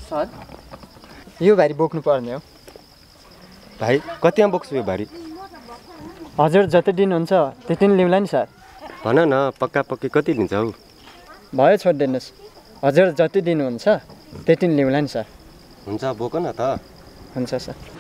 Sir यो भारी बोक्नु पर्ने हो। भाइ कतिमा बोक्छु यो भारी? हजुर जति दिनुहुन्छ त्यति नै लिउँला नि सर। भन न पक्का पक्की कति लिन्छ हौ? भयो छोडिदिनुहोस्। हजुर जति दिनुहुन्छ त्यति नै लिउँला नि सर। हुन्छ बोक न त। हुन्छ सर।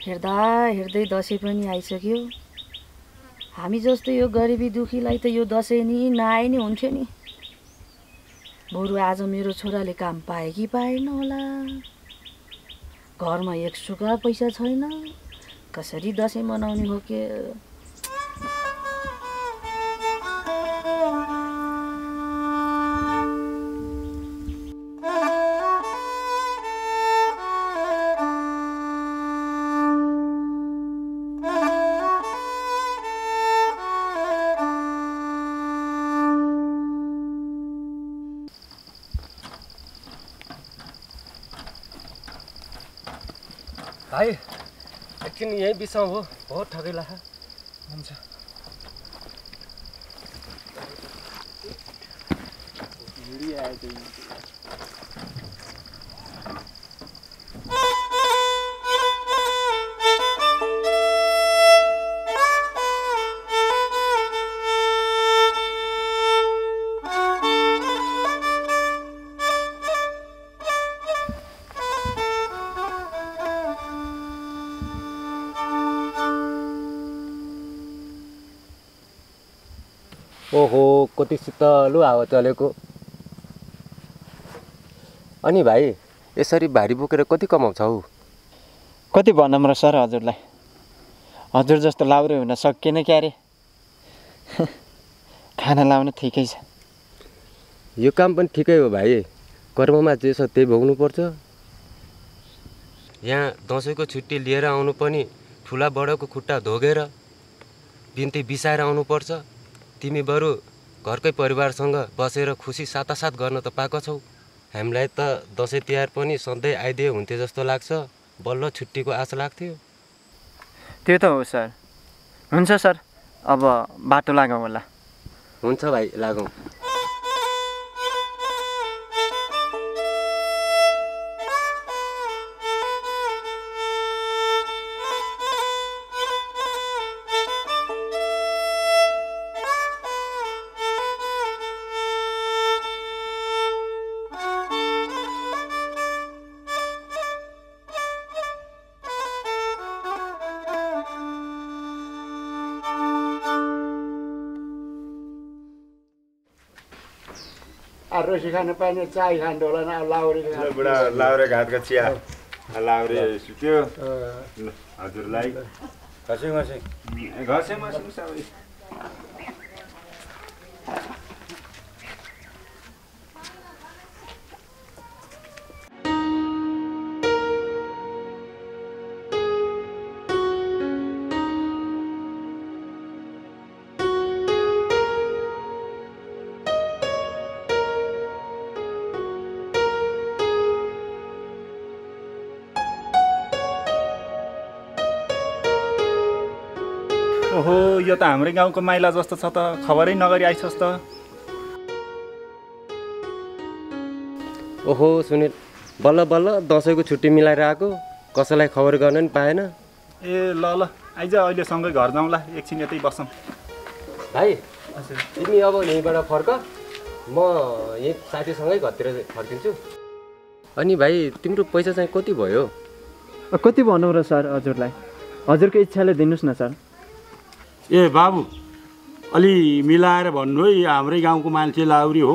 हेर्दा हेर्दै दसैँ पनि आइसक्यो। हामी जस्तो यो गरिबी दुखीलाई त यो दसैँ नि नआए नि हुन्थ्यो नि। बरु आज मेरो छोराले काम पाए कि पाएन होला। घरमा एक सुका पैसा छैन, कसरी दसैँ मनाउने हो के? भाइ एकछिन यहीँ बिसाउँ हो, बहुत ठगै लाग्छ। हुन्छ। ओहो कति शीतल हावा चलेको। अनि भाइ यसरी भारी बोकेर कति कमाउँछौ? कति भनौँ र सर हजुरलाई? हजुर जस्तो लाउरे हुन सकिएन क्यारे। खाना लाउनु ठिकै छ। यो काम पनि ठिकै हो भाइ, कर्ममा जे छ त्यही भोग्नुपर्छ। यहाँ दसैँको छुट्टी लिएर आउनु पनि ठुला बडाको खुट्टा धोगेर बिन्ती बिसाएर आउनुपर्छ। तिमी बरु घरकै परिवारसँग बसेर खुसी सातासात गर्न त पाएको छौ। हामीलाई त दसैँ तिहार पनि सधैँ आइदिए हुन्थ्यो जस्तो लाग्छ। बल्ल छुट्टीको आशा लाग्थ्यो। त्यो त हो सर। हुन्छ सर, अब बाटो लागौँ होला। हुन्छ भाइ लागौँ। रोसी खानु पाइने चाय खानु होला न। लाउरे बुढा लाउरे घाटको चिया। लाउरे सुत्यो। हजुरलाई घसे मसिङ सबै। ओहो यो त हाम्रै गाउँको माइला जस्तो छ त खबरै नगरी आइछस् त ओहो सुनिल बल्ल बल्ल दसैँको छुट्टी मिलाएर आएको कसैलाई खबर गर्न नि पाएन ए ल ल आइज अहिले सँगै घर जाउँला एकछिन यतै बसौँ भाइ तिमी अब यहीँबाट फर्क म यही साथीसँगै घरतिर फर्किन्छु अनि भाइ तिम्रो पैसा चाहिँ कति भयो कति भनौँ र सर हजुरलाई हजुरको इच्छाले दिनुहोस् न सर ए बाबु अलि मिलाएर भन्नु है हाम्रै गाउँको मान्छे लाउरी हो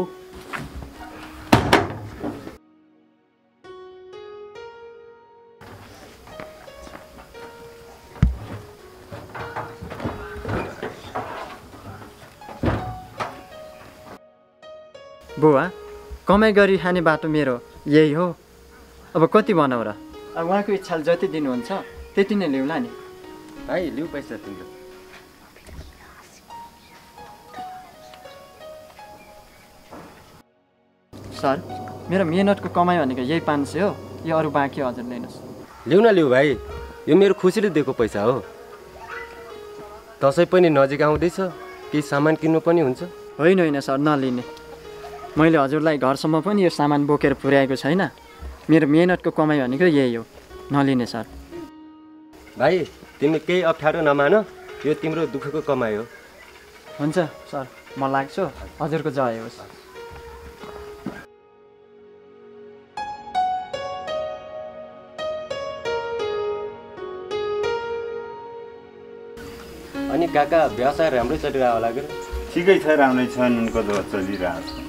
बुवा कमाइ गरी खाने बाटो मेरो यही हो अब कति भनौँ र अब उहाँको इच्छाले जति दिनुहुन्छ त्यति नै ल्याउला नि भाइ लिउ पैसा तिम्रो सर मेरो मेहनतको कमाइ भनेको यही 500 हो यो अरू बाँकी हजुर लिनुहोस् लिउ न लिउ भाइ यो मेरो खुसीले दिएको पैसा हो दसैँ पनि नजिक आउँदैछ केही सामान किन्नु पनि हुन्छ होइन होइन सर नलिने मैले हजुरलाई घरसम्म पनि यो सामान बोकेर पुर्याएको छैन मेरो मेहनतको कमाइ भनेको यही हो नलिने सर भाइ तिमी केही अप्ठ्यारो नमान यो तिम्रो दुःखको कमाइ हो हुन्छ सर म लाग्छु हजुरको जय होस् अनि काका व्यवसाय राम्रै चलिरहेको होला के ठिकै छ राम्रै छ नुनको दर चलिरहेको छ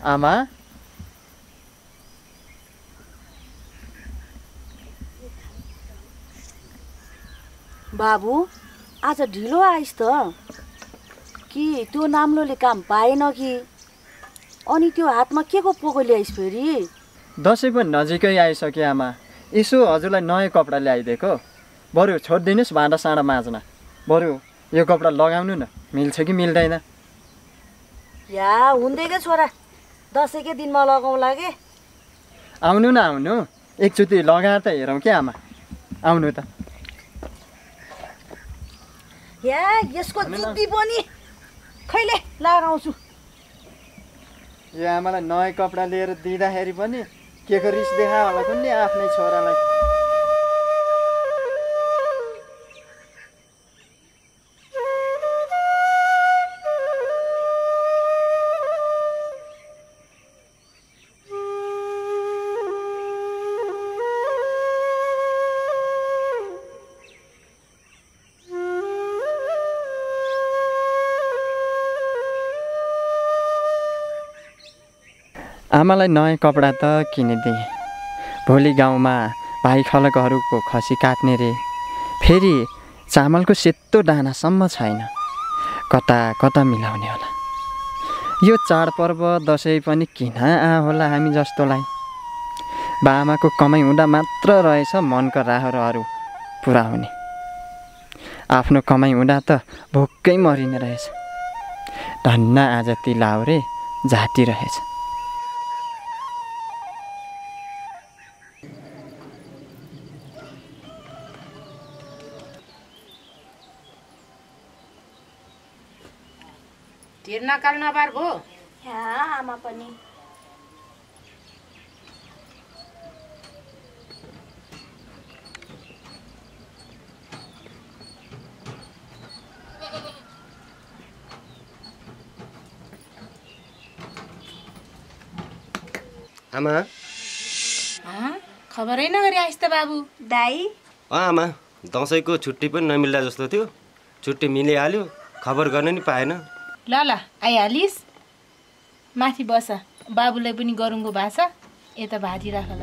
आमा बाबु आज ढिलो आइस् त कि त्यो नाम्लोले काम पाएन कि अनि त्यो हातमा के को पोको ल्याइस् फेरि दसैँ पनि नजिकै आइसक्यो आमा यसो हजुरलाई नयाँ कपडा ल्याइदिएको बरु छोडिदिनुहोस् भाँडा साँडा माझ्न बरु यो कपडा लगाउनु न मिल्छ कि मिल्दैन या हुँदै के छोरा दसैँकै दिनमा लगाउँला के आउनु न आउनु एकचोटि लगाएर त हेरौँ क्या आमा आउनु त या यसको जुत्ती पनि खैले लाएर आउँछु यो आमालाई नयाँ कपडा लिएर दिँदाखेरि पनि के को रिस देखा होला कुन्नी आफ्नै छोरालाई आमालाई नयाँ कपडा त किनिदिएँ भोलि गाउँमा भाइ खलकहरूको खसी काट्ने रे फेरि चामलको सेतो दानासम्म छैन कता कता मिलाउने होला यो चाडपर्व दसैँ पनि किन होला हामी जस्तोलाई बाआमाको कमाइ हुँदा मात्र रहेछ मनका राहहरू पुरा हुने आफ्नो कमाइ हुँदा त भोकै मरिने रहेछ धन्न आज ती लाउरे झाटी रहेछ ढेर नकाल नबार भो आमा पनि आमा खबरै नगरी आइस् त बाबु दाई आमा दसैँको छुट्टी पनि नमिल्दा जस्तो थियो छुट्टी मिलिहाल्यो खबर गर्न नि पाएन ल ल आइहालिस् माथि बस बाबुलाई पनि गरुङको भाषा यता भाती राख ल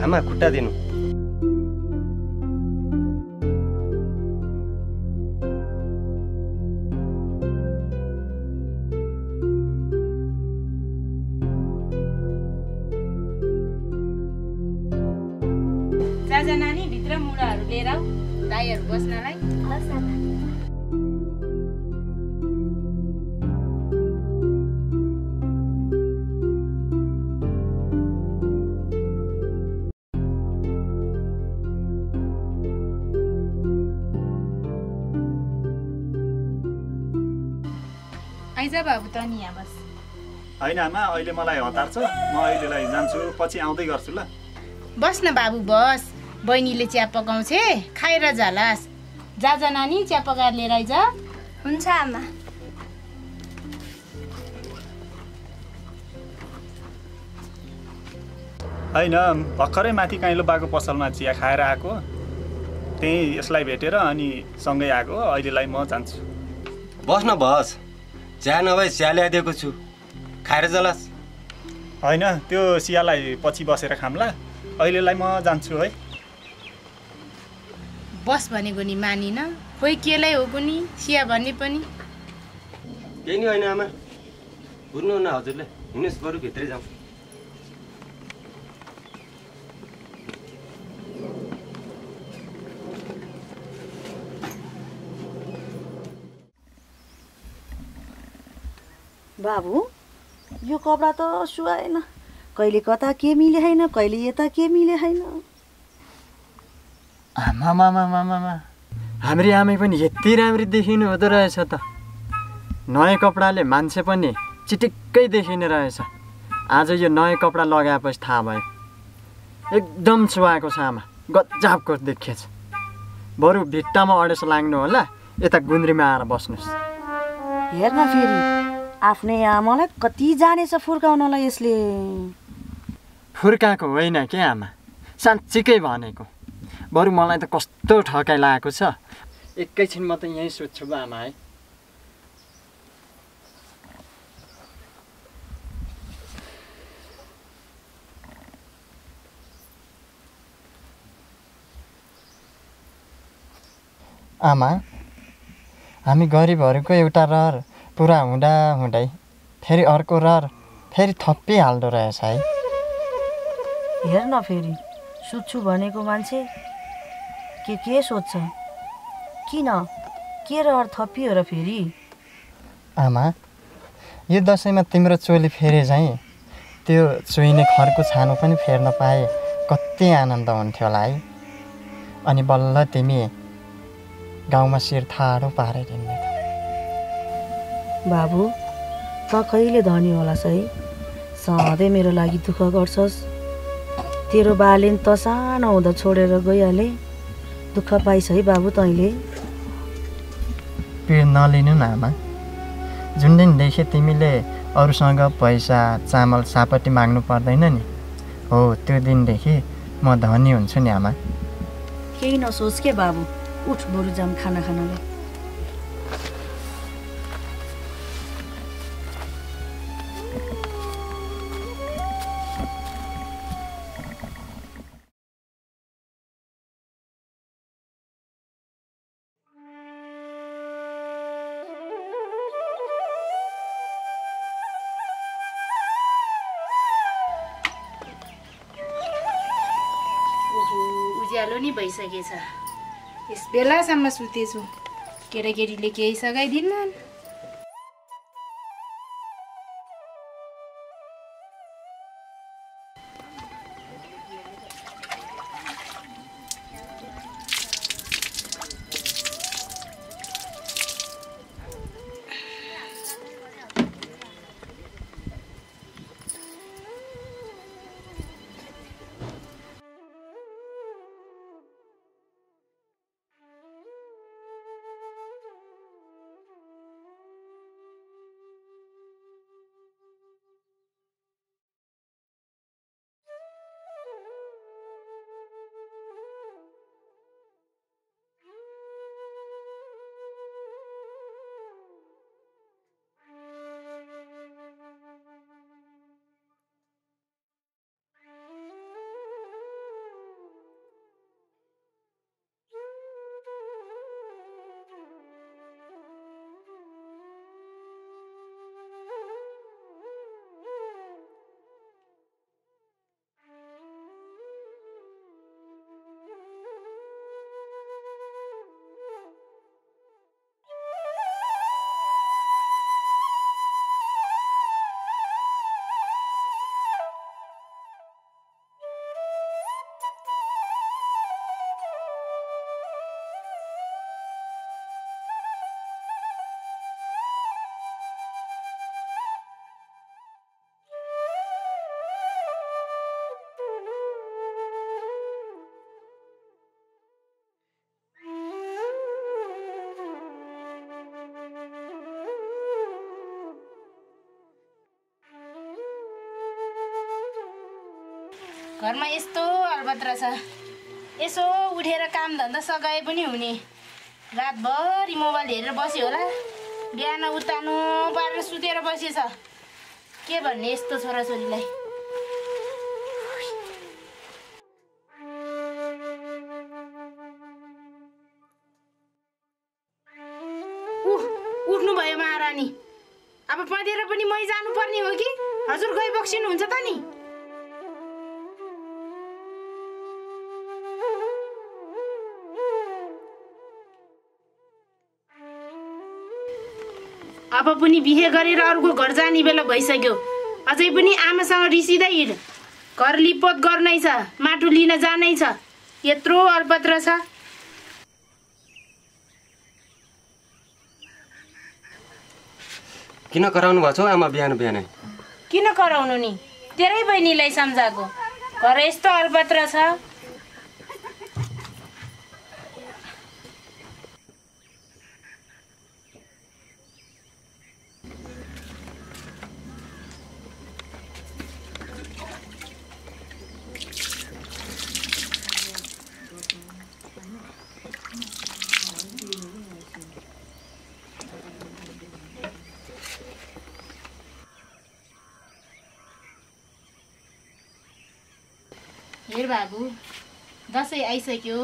आमा खुट्टा दिनु। जाजा नानी भित्र मुढाहरू लिएर आऊ दाईहरू बस्नलाई। हस् आमा। आइज बाबु त नि यहाँ बस। होइन आमा, अहिले मलाई हतार छ, म अहिलेलाई जान्छु, पछि आउँदै गर्छु ल। बस न बाबु बस, बहिनीले चिया पकाउँछे खाएर जालास। जाजा नानी चिया पकाएर लिएर आइज। हुन्छ आमा। होइन, भर्खरै माथि काइलो बाको पसलमा चिया खाएर आएको, त्यही यसलाई भेटेर अनि सँगै आएको। अहिलेलाई म जान्छु। बस न बस, चिया नभए चिया ल्याइदिएको छु, खाएर जालास। होइन, त्यो चियालाई पछि बसेर खाम्ला, अहिलेलाई म जान्छु है। बस भनेको नि मानिन, खोइ केलाई हो कुनी चिया भन्ने पनि। केही नि होइन आमा, बुझ्नुहुन्न हजुरले, हिँड्नुहोस् बरु भित्रै जाउँ। बाबु यो कपडा त सुहाएन, कहिले कता के मिले होइन, कहिले यता के मिले होइन। आमामामामामा, हाम्री आमै पनि यति राम्री देखिनु हुँदो रहेछ त। नयाँ कपडाले मान्छे पनि चिटिक्कै देखिने रहेछ। आज यो नयाँ कपडा लगाएपछि थाहा भयो, एकदम सुहाएको छ आमा, गजबको देखिएछ। बरु भिट्टामा अडेस लाग्नु होला, यता गुन्द्रीमा आएर बस्नुहोस्। हेर्न फेरि आफ्नै आमालाई कति जानेछ फुर्काउनलाई यसले। फुर्काएको होइन के आमा, साँच्चीकै भनेको। बरु मलाई त कस्तो ठकाइ लागेको छ। एकैछिन म त यहीँ सुत्छु बा आमा है। आमा, हामी गरिबहरूको एउटा रहर पुरा हुँदै फेरि अर्को रहर फेरि थपिहाल्दो रहेछ है। हेर्न फेरि सुत्छु भनेको मान्छे के सोध्छ, किन के रहर थपियो र फेरि। आमा, यो दसैँमा तिम्रो चोली फेरे झैँ त्यो चुइने खरको छानो पनि फेर्न पाए कति आनन्द हुन्थ्यो होला है। अनि बल्ल तिमी गाउँमा शिर ठाडो पारेर हिँड्ने त। बाबु त कहिले धनी होलास् है, सधैँ मेरो लागि दुःख गर्छस्। तेरो बाले त सानो हुँदा छोडेर गइहाले, दुःख पाइस् है बाबु तैँले। पिर नलिनु न आमा, जुन दिन देखे तिमीले अरूसँग पैसा चामल सापट्टि माग्नु पर्दैन नि, हो त्यो दिनदेखि म धनी हुन्छु नि आमा। केही नसोच के बाबु, उठ बरु जाम खाना खानलाई। उज्यालो नि भइसकेछ, यस बेलासम्म सुतेछु, केटाकेटीले केही सघाइदिन्नन्। घरमा यस्तो अलबत्रा छ, यसो उठेर काम धन्दा सघाए पनि हुने। रातभरि मोबाइल हेरेर बस्यो होला, बिहान उतानो पारेर सुतेर बसेछ। के भन्ने यस्तो छोराछोरीलाई। उठ्नु भयो महारानी। अब पढेर पनि मै जानुपर्ने हो कि हजुर गई बक्सिनुहुन्छ त नि? अब पनि बिहे गरेर अरूको घर जाने बेला भइसक्यो। अझै पनि आमासँग रिसिँदै हिँड। घर लिपोत गर्नै छ, माटो लिन जानै छ। यत्रो अल्पत्र छ। किन कराउनु भएको छ आमा बिहान बिहानै? किन कराउनु नि, तेरै बहिनीलाई सम्झाएको। घर यस्तो अल्पत्र छ। हेर बाबु, दसैँ आइसक्यो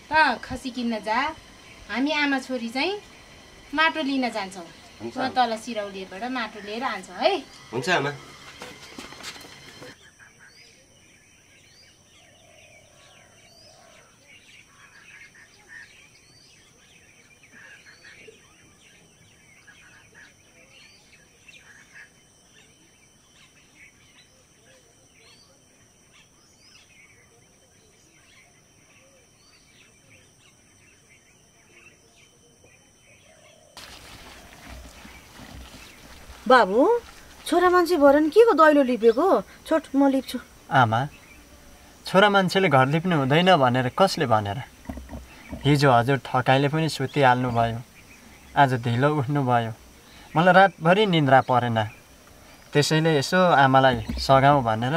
त खसी किन्न जा। हामी आमा छोरी चाहिँ माटो लिन जान्छौँ। म तल सिरौलीबाट माटो लिएर आउँछ है। हुन्छ आमा। बाबु, छोरा मान्छे भएर नि के को दैलो लिपेको? छोट, म लिप्छु। आमा, छोरा मान्छेले घर लिप्नु हुँदैन भनेर कसले भनेर? हिजो हजुर थकाइले पनि सुतिहाल्नु भयो, आज ढिलो उठ्नु भयो। मलाई रातभरि निन्द्रा परेन, त्यसैले यसो आमालाई सघाउँ भनेर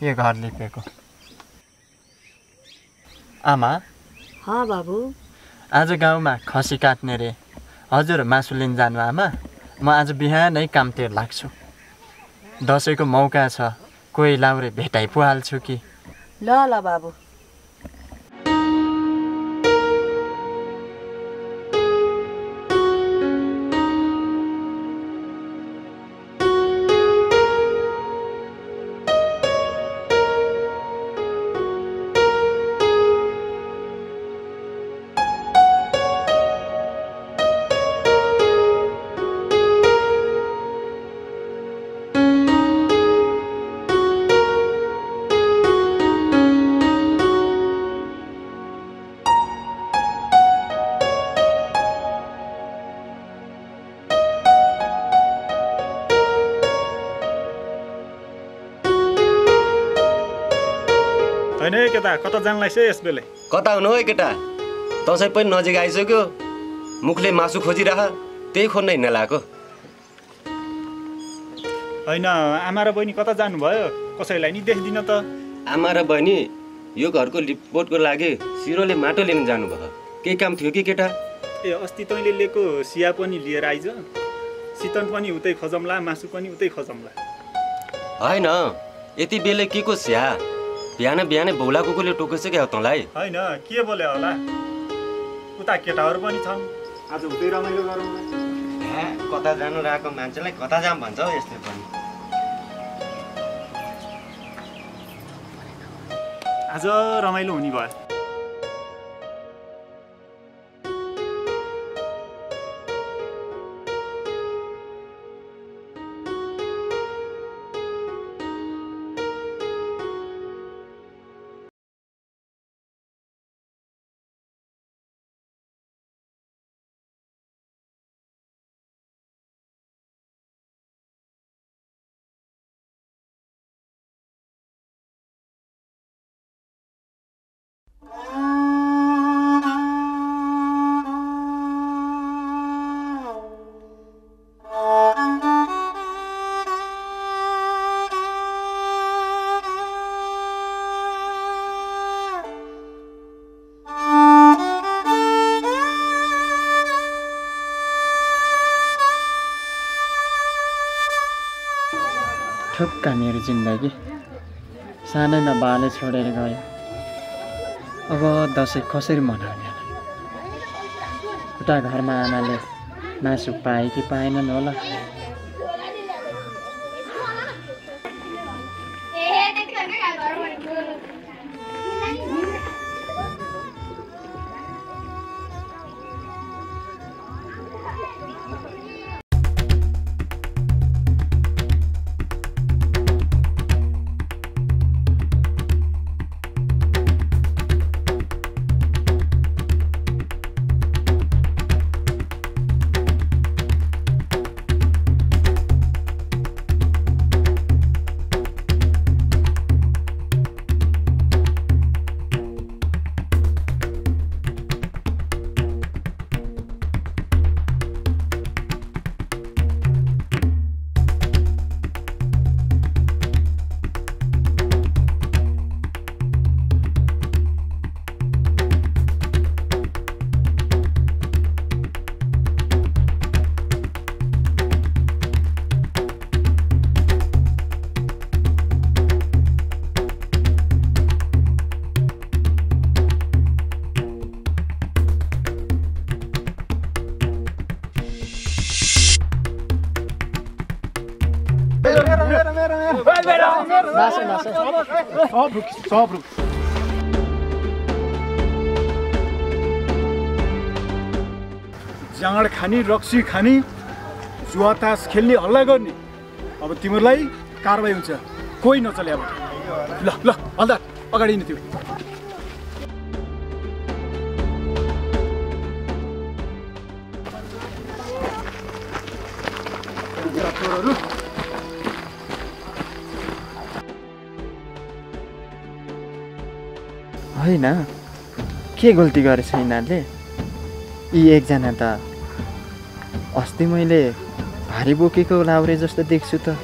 यो घर लिपेको। आमा। बाबु। आज गाउँमा खसी काट्ने रे, हजुर मासु लिन जानु आमा? म आज बिहानै कामतिर लाग्छु। दसैँको मौका छ, कोही लाउरे भेटाइ पो हाल्छु कि। ल ल बाबु। होइन है केटा, कता जान लाग्छ यस बेले? कता हुनु है केटा, दसैँ पनि नजिक आइसक्यो। मुखले मासु खोजिरह, त्यही खोज्न हिँड्न लागेको। होइन, आमा र बहिनी कता जानुभयो? कसैलाई नि देखिदिन त। आमा र बहिनी यो घरको लिपपोटको लागि सिरोले माटो लिन जानुभयो। केही काम थियो कि केटा? ए, अस्ति तैँले लिएको सिया पनि लिएर आइज। सितन पनि उतै खजमला, मासु पनि उतै खजमला। होइन, यति बेला के को स्या? बिहान बिहानै भौला कुकुरले टोकेछ क्या तँलाई? होइन, के बोले होला? उता केटाहरू पनि छन्, आज उतै रमाइलो गरौँ। कता जानु रहेको मान्छेलाई कता जाम भन्छ हौ यसले पनि। आज रमाइलो हुने भयो। थुक्का मेरो जिन्दगी। सानैमा बाले छोडेर गयो। अब दसैँ कसरी मनाउने? उता घरमा आमाले मासु पाए कि पाएनन् होला। जाँड खाने, रक्सी खाने, जुवा तास खेल्ने, हल्ला गर्ने, अब तिमीहरूलाई कारबाही हुन्छ। कोही नचले अब। ल ल हल्दार अगाडि नै तिमी। होइन, के गल्ती गरेछ यिनीहरूले? यी एकजना त अस्ति मैले भारी बोकेको लाउरे जस्तो देख्छु त।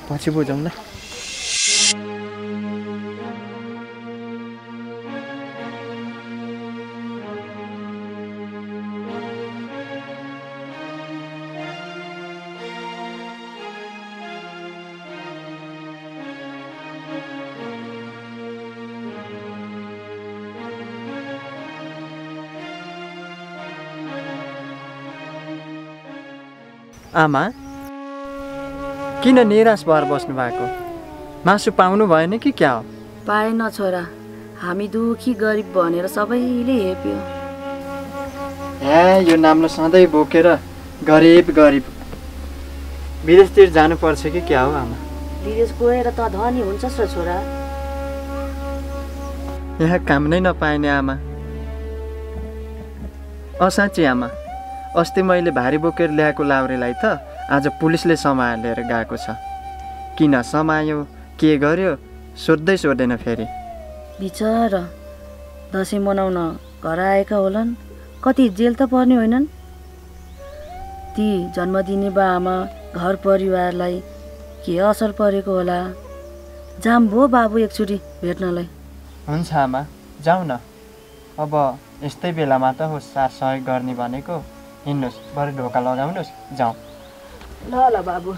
पछि बुझौँ ल। आमा, किन निराश भएर बस्नु भएको? मासु पाउनु भएन कि क्या हो? पाएन छोरा, हामी दुखी गरिब भनेर सबैले हेप्यो। यो नाम्लो सधैँ बोकेर गरिब गरिब विदेशतिर जानुपर्छ कि क्या हो आमा? विदेश गएर त धनी हुन्छस् र छोरा। यहाँ काम नै नपाइने आमा। असाँची आमा, अस्ति मैले भारी बोकेर ल्याएको लाउरेलाई त आज पुलिसले समाएर गएको छ। किन समायो, के गर्यो सोध्दै सोधेन फेरि। बिचरा दसैँ मनाउन घर आएका होलान्, कति जेल त पर्ने होइनन्? ती जन्म दिने बा आमा घर परिवारलाई के असर परेको होला। जाम भो बाबु एकचोटि भेट्नलाई। हुन्छ आमा, जाउँ न। अब यस्तै बेलामा त हो सार सहयोग गर्ने भनेको। हिँड्नुहोस्, बरु ढोका लगाउनुहोस्, जाउँ। ल ल बाबु।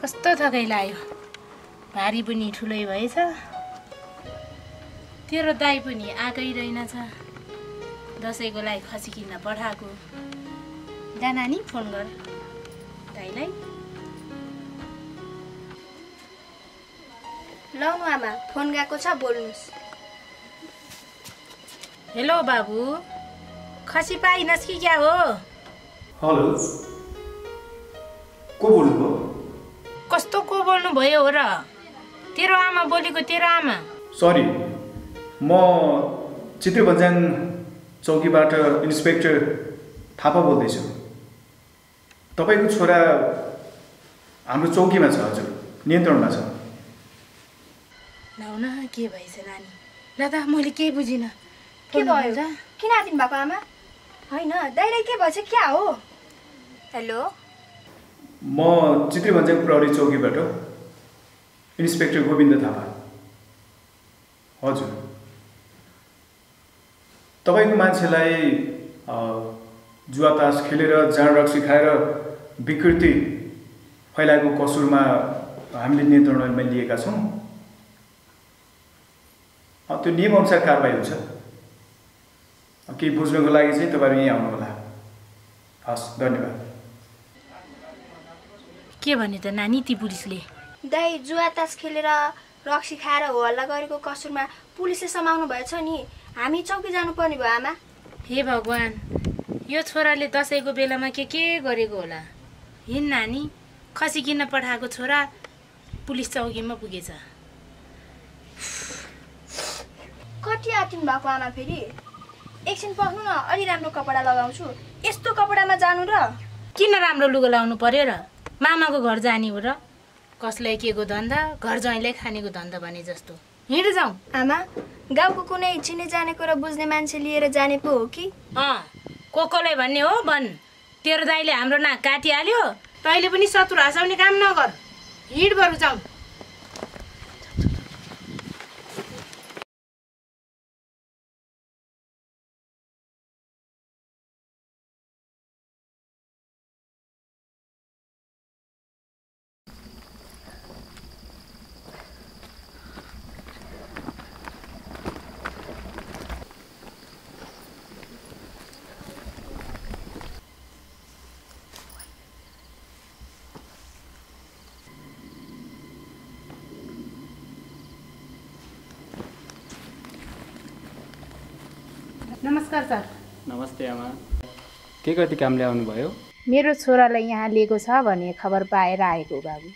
कस्तो थकै लाग्यो। भारी पनि ठुलै भएछ। तेरो दाई पनि आएकै रहेनछ। दसैँको लागि खसी किन्न पठाएको। जा नानी फोन गर दाईलाई। लाउनु आमा, फोन गएको छ, बोल्नुहोस्। हेलो बाबु, खसी पाइनस् कि क्या हो? हेलो, को बोल्नुभयो? कस्तो को बोल्नु भयो हो र? तेरो आमा बोलेको, तेरो आमा। सरी, म चित्री बन्जाङ चौकीबाट इन्सपेक्टर थापा बोल्दैछु। तपाईँको छोरा हाम्रो चौकीमा छ हजुर, नियन्त्रणमा छ। लाउन के भएछ नानी? ल त मैले केही बुझिनँ। के भयो? किन आदिनु भएको आमा? होइन, दाइलाई के भएछ, क्या हो? हेलो, म चित्री बन्जाङ प्रहरी चौकीबाट इन्सपेक्टर गोविन्द थापा। हजुर, तपाईँको मान्छेलाई जुवा तास खेलेर जाँड रक्सी खाएर विकृति फैलाएको कसुरमा हामीले नियन्त्रणमा लिएका छौँ। त्यो नियमअनुसार कारबाही हुन्छ। केही बुझ्नको लागि चाहिँ तपाईँहरू यहीँ आउनुहोला। हस्, धन्यवाद। के भन्यो त नानी ती पुलिसले? दाइ जुवा तास खेलेर रक्सी खाएर हो हल्ला गरेको कसुरमा पुलिसले समाउनु भएछ नि। हामी चौकी जानुपर्ने भयो आमा। हे भगवान्, यो छोराले दसैँको बेलामा के गरेको होला? हिँड नानी, खसी किन्न पठाएको छोरा पुलिस चौकीमा पुगेछ। कति आतिनु भएको आमा? फेरि एकछिन पस्नु न, अलि राम्रो कपडा लगाउँछु। यस्तो कपडामा जानु र? किन राम्रो लुगा लाउनु पर्यो र? मामाको घर जाने हो र? कसलाई के को धन्दा, घर ज्वाइँलाई खानेको धन्दा भने जस्तो। हिँड जाउँ। आमा, गाउँको कुनै चिने जानेको र बुझ्ने मान्छे लिएर जाने पो हो कि? कोलाई भन्ने हो भन्। तेरो दाइले हाम्रो नाक काटिहाल्यो, तैँले पनि शत्रु हँसाउने काम नगर। हिँड बरु जाउँ। नमस्कार सर। नमस्ते आमा। के कति कामले आउनुभयो? मेरो छोरालाई यहाँ लिएको छ भन्ने खबर पाएर आएको बाबु।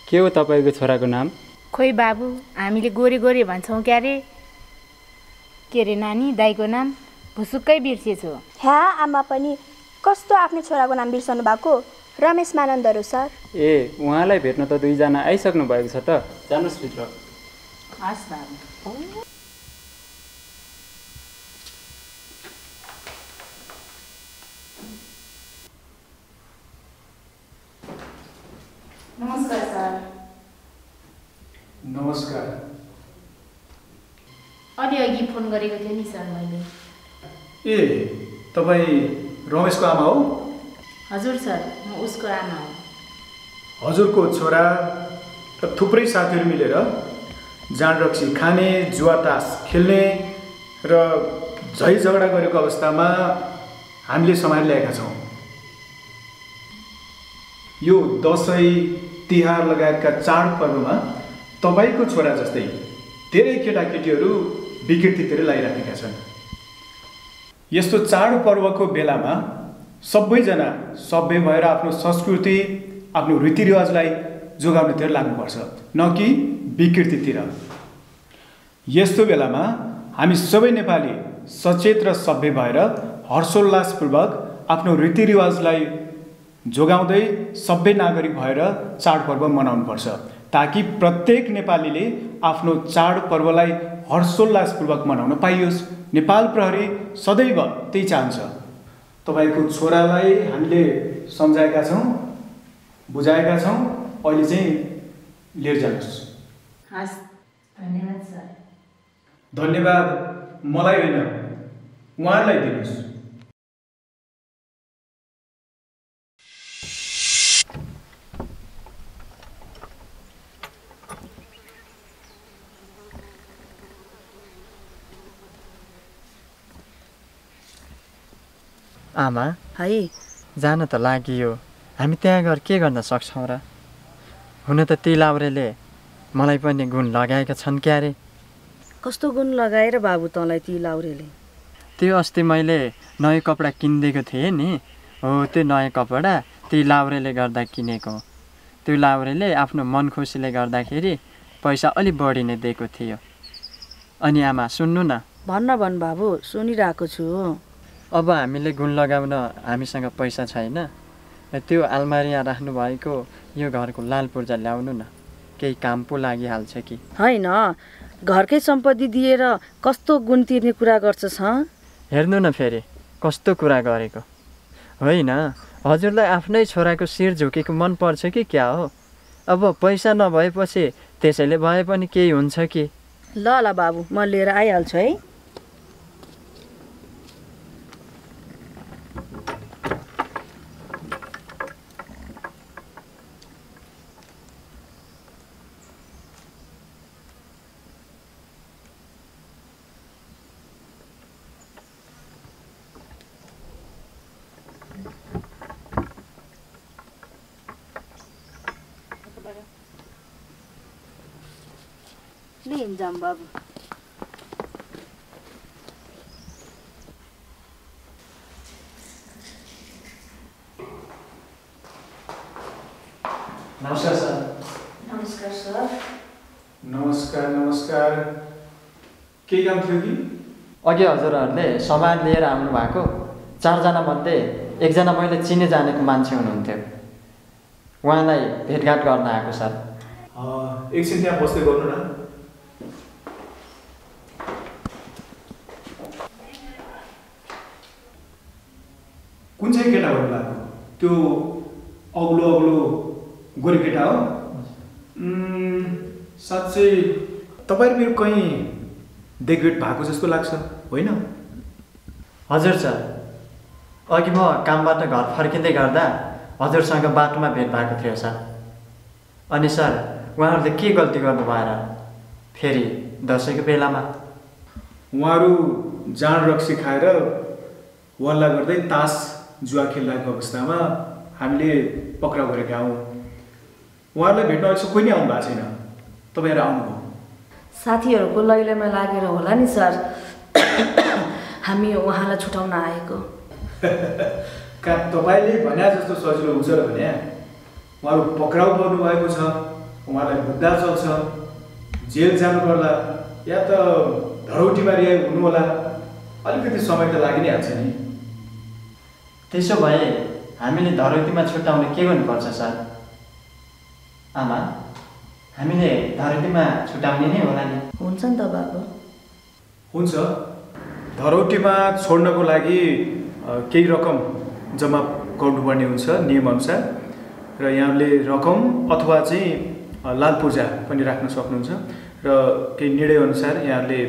के हो तपाईँको छोराको नाम? खोइ बाबु, हामीले गोरे गोरे भन्छौँ क्यारे। के रे नानी, दाईको नाम भुसुक्कै बिर्सेछु। ह्या आमा पनि कस्तो आफ्नो छोराको नाम बिर्सनु भएको? रमेश मानन्दहरू सर। ए, उहाँलाई भेट्न त दुईजना आइसक्नु भएको छ त। जानुहोस् भित्र। हस् बाबु। नमस्कार सर। नमस्कार। अलि अघि फोन गरेको थिएँ नि सर मैले। ए, तपाईँ रमेशको आमा हो? हजुर सर, म उसको आमा हो। हजुरको छोरा र थुप्रै साथीहरू मिलेर जाँड रक्सी खाने, जुवा तास खेल्ने र झै झगडा गरेको अवस्थामा हामीले सम्हाली ल्याएका छौँ। यो दसैँ तिहार लगायतका चाडपर्वमा तपाईँको छोरा जस्तै धेरै केटाकेटीहरू विकृतितिर लागिराखेका छन्। यस्तो चाडपर्वको बेलामा सबैजना सभ्य भएर आफ्नो संस्कृति, आफ्नो रीतिरिवाजलाई जोगाउनेतिर लाग्नुपर्छ, न कि विकृतितिर। यस्तो बेलामा हामी सबै नेपाली सचेत र सभ्य भएर हर्षोल्लासपूर्वक आफ्नो रीतिरिवाजलाई जोगाउँदै सभ्य नागरिक भएर चाडपर्व मनाउनुपर्छ, ताकि प्रत्येक नेपालीले आफ्नो चाडपर्वलाई हर्षोल्लासपूर्वक मनाउन पाइयोस्। नेपाल प्रहरी सदैव त्यही चाहन्छ। तपाईँको छोरालाई हामीले सम्झाएका छौँ, बुझाएका छौँ। अहिले चाहिँ लिएर जानुहोस्। हस्, धन्यवाद सर। धन्यवाद मलाई होइन, उहाँलाई दिनुहोस्। आमा है जान त लागियो, हामी त्यहाँ गएर के गर्न सक्छौँ र? हुन त ती लाउरेले मलाई पनि गुण लगाएका छन् क्यारे। कस्तो गुण लगाएर बाबु तँलाई ती लाउरेले? त्यो अस्ति मैले नयाँ कपडा किनिदिएको थिएँ नि, हो त्यो नयाँ कपडा ती लाउरेले गर्दा किनेको। त्यो लाउरेले आफ्नो मन खुसीले गर्दाखेरि पैसा अलि बढी नै दिएको थियो। अनि आमा सुन्नु न। भन् बाबु, सुनिरहेको छु। अब हामीले गुण लगाउन हामीसँग पैसा छैन। त्यो आलमारीमा राख्नुभएको यो घरको लाल पूर्जा ल्याउनु न, केही काम पो लागिहाल्छ कि। होइन, घरकै सम्पत्ति दिएर कस्तो गुण तिर्ने कुरा गर्छस्? हेर्नु न फेरि कस्तो कुरा गरेको। होइन, हजुरलाई आफ्नै छोराको शिर झुकेको मन पर्छ कि क्या हो? अब पैसा नभएपछि त्यसैले भए पनि केही हुन्छ कि। ल बाबु, म लिएर आइहाल्छु है। जाम बाबु। नमस्कार सर। नमस्कार सर। नमस्कार। केही काम थियो कि? अघि हजुरहरूले सामान लिएर आउनु भएको 4 जना मध्ये एकजना मैले चिने जानेको मान्छे हुनुहुन्थ्यो, उहाँलाई भेटघाट गर्न आएको सर। एकछिन त्यहाँ बस्दै गर्नु न। कुन चाहिँ केटा भन्नु भएको? त्यो अग्लो गोरी केटा हो? साँच्चै तपाईँ मेरो कहीँ देखभेट भएको जस्तो लाग्छ, होइन? हजुर सर, अघि म कामबाट घर फर्किँदै गर्दा हजुरसँग बाटोमा भेट भएको थियो सर। अनि सर, उहाँहरूले के गल्ती गर्नुभयो र फेरि दसैँको बेलामा? उहाँहरू जाँड रक्सी खाएर वल्ला गर्दै तास जुवा खेलिरहेको अवस्थामा हामीले पक्राउ गरेका हौँ। उहाँहरूलाई भेट्न अहिलेसम्म कोही नै आउनु भएको छैन। तपाईँहरू आउनुभयो? साथीहरूको लैलैमा लागेर होला नि सर, हामी उहाँलाई छुटाउन आएको। कहाँ तपाईँले भने जस्तो सजिलो हुन्छ र भने? उहाँहरू पक्राउ गर्नुभएको छ, उहाँलाई मुद्दा चल्छ, जेल जानु पर्ला या त धरौटीमा रिहाई हुनु होला। अलिकति समय त लागि नै हाल्छ नि। त्यसो भए हामीले धरौटीमा छुटाउन के गर्नुपर्छ सर? आमा, हामीले धरौटीमा छुटाउने नै होला नि। हुन्छ नि त बाबु। हुन्छ। धरौटीमा छोड्नको लागि केही रकम जम्मा गर्नुपर्ने हुन्छ नियमअनुसार, र यहाँले रकम अथवा चाहिँ लाल पूर्जा पनि राख्न सक्नुहुन्छ, र केही निर्णयअनुसार यहाँले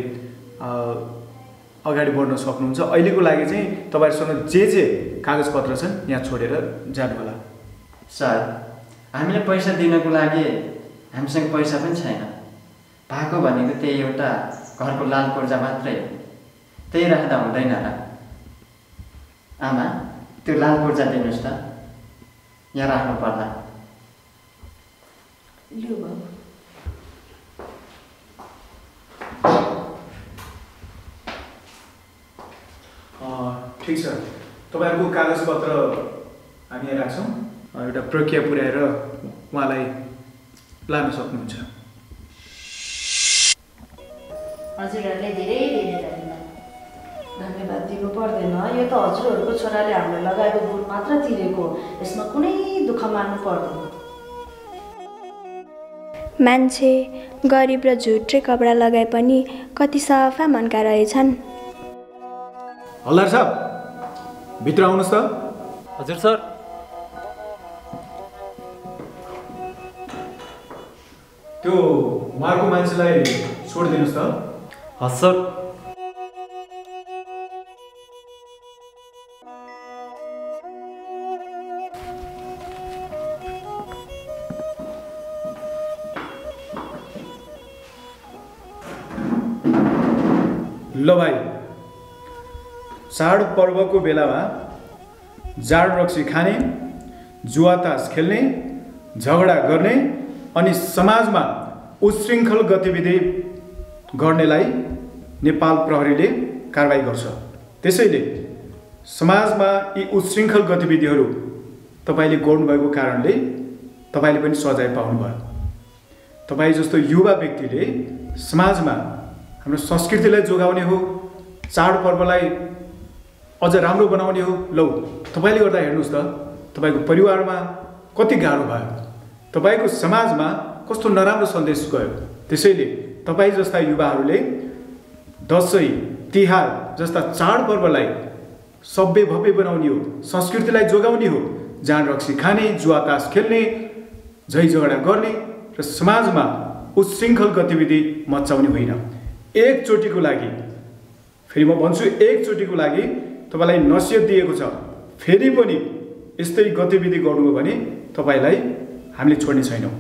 अगाडि बढ्न सक्नुहुन्छ। अहिलेको लागि चाहिँ तपाईँहरूसँग जे कागजपत्र छन् यहाँ छोडेर जानु होला। सर, हामीले पैसा दिनको लागि हामीसँग पैसा पनि छैन। भएको भनेको त्यही एउटा घरको लाल पूर्जा मात्रै, त्यही राख्दा हुँदैन र? आमा, त्यो लाल पूर्जा दिनुहोस् त, यहाँ राख्नु पर्ला। लिऊ बाबु। ठिक छ, तपाईँहरूको कागजपत्र हामी यहाँ राख्छौँ। एउटा प्रक्रिया पुर्याएर उहाँलाई लान सक्नुहुन्छ। हजुरहरूले धेरै धन्यवाद दिनु पर्दैन। यो त हजुरहरूको छोराले हामीलाई लगाएको गुण मात्र तिरेको, यसमा कुनै दुःख मान्नु पर्दैन। मान्छे गरिब र झुट्रे कपडा लगाए पनि कति सफा मनका रहेछन्। हल्दार साहब, भित्र आउनुहोस् त। हजुर सर। त्यो उहाँको मान्छेलाई छोडिदिनुहोस् त। हस् सर। ल भाइ, चाड पर्वको बेलामा जाँड रक्सी खाने, जुवातास खेल्ने, झगडा गर्ने अनि समाजमा उच्छृङ्खल गतिविधि गर्नेलाई नेपाल प्रहरीले कारबाही गर्छ। त्यसैले समाजमा यी उच्छृङ्खल गतिविधिहरू तपाईँले गर्नुभएको कारणले तपाईँले पनि सजाय पाउनुभयो। तपाईँ जस्तो युवा व्यक्तिले समाजमा हाम्रो संस्कृतिलाई जोगाउने हो, चाडपर्वलाई अझ राम्रो बनाउने हो। लौ तपाईँले गर्दा हेर्नुहोस् त तपाईँको परिवारमा कति गाह्रो भयो, तपाईँको समाजमा कस्तो नराम्रो सन्देश गयो। त्यसैले तपाईँ जस्ता युवाहरूले दसैँ तिहार जस्ता चाडपर्वलाई सभ्य भव्य बनाउने हो, संस्कृतिलाई जोगाउने हो। जाँड रक्सी खाने, जुवातास खेल्ने, झै झगडा गर्ने र समाजमा उच्छृङ्खल गतिविधि मचाउने होइन। एकचोटिको लागि, फेरि म भन्छु, एकचोटिको लागि तपाईँलाई नसिहत दिएको छ। फेरि पनि यस्तै गतिविधि गर्नुभयो भने तपाईँलाई हामीले छोड्ने छैनौँ।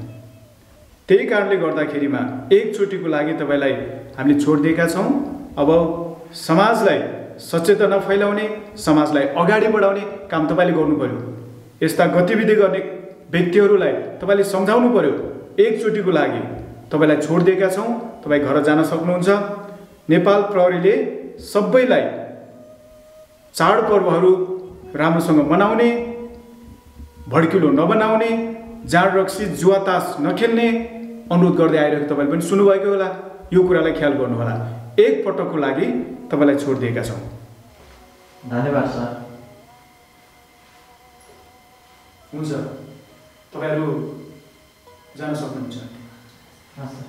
त्यही कारणले गर्दाखेरिमा एकचोटिको लागि तपाईँलाई हामीले छोडिदिएका छौँ। अब समाजलाई सचेतना फैलाउने, समाजलाई अगाडि बढाउने काम तपाईँले गर्नु पर्यो। यस्ता गतिविधि गर्ने व्यक्तिहरूलाई तपाईँले सम्झाउनु पर्यो। एकचोटिको लागि तपाईँलाई छोडिदिएका छौँ, तपाईँ घर जान सक्नुहुन्छ। नेपाल प्रहरीले सबैलाई चाडपर्वहरू राम्रोसँग मनाउने, भड्किलो नबनाउने, जाँड रक्सी जुवातास नखेल्ने अनुरोध गर्दै आइरहेको तपाईँले पनि सुन्नुभएको होला। यो कुरालाई ख्याल गर्नुहोला। एक पटकको लागि तपाईँलाई छोडिदिएका छौँ। धन्यवाद सर। हुन्छ, तपाईँहरू जान सक्नुहुन्छ। हस् सर।